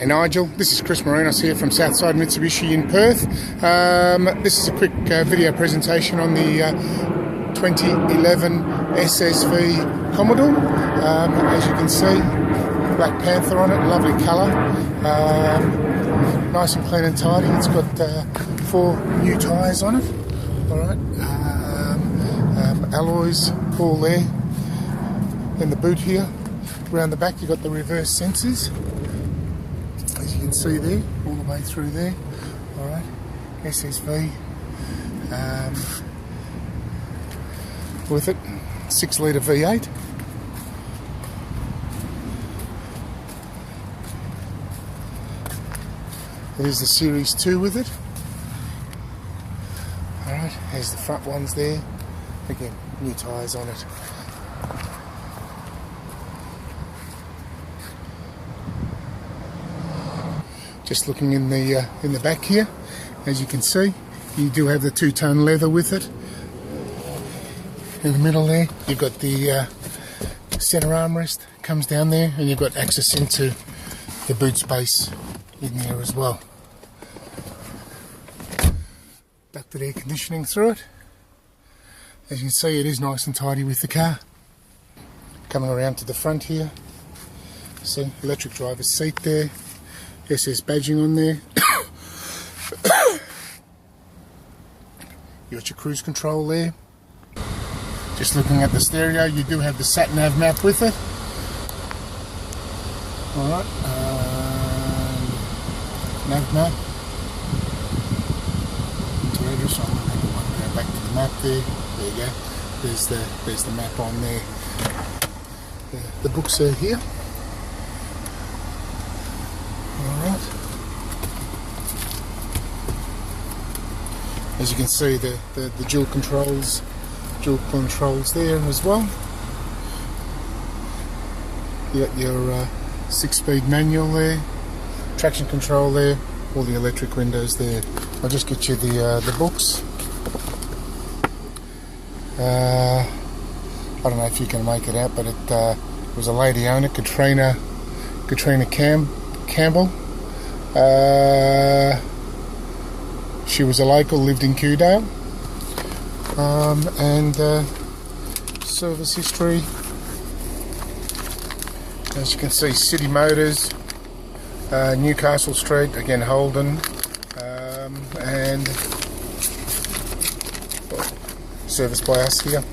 Hey Nigel, this is Chris Marinos here from Southside Mitsubishi in Perth. This is a quick video presentation on the 2011 SSV Commodore. As you can see, Black Panther on it, lovely colour, nice and clean and tidy. It's got 4 new tyres on it, alright, alloys all there. In the boot here, around the back you've got the reverse sensors. As you can see there, all the way through there. Alright, SSV with it, 6 litre V8. There's the Series 2 with it. Alright, there's the front ones there. Again, new tyres on it. Just looking in the back here, as you can see, you do have the 2-tone leather with it. In the middle there, you've got the centre armrest, comes down there, and you've got access into the boot space in there as well. Ducted air conditioning through it. As you can see, it is nice and tidy with the car. Coming around to the front here, see, electric driver's seat there. SS badging on there. You got your cruise control there. Just looking at the stereo, you do have the sat-nav map with it. Alright, nav map. So I'm going to go back to the map there. There you go. There's the map on there. The books are here. Alright. As you can see, the dual controls there as well. You got your 6-speed manual there, traction control there, all the electric windows there. I'll just get you the books. I don't know if you can make it out, but it was a lady owner, Katrina Campbell. She was a local, lived in Kewdale, and service history, as you can see, City Motors, Newcastle Street, again Holden, and serviced by us here.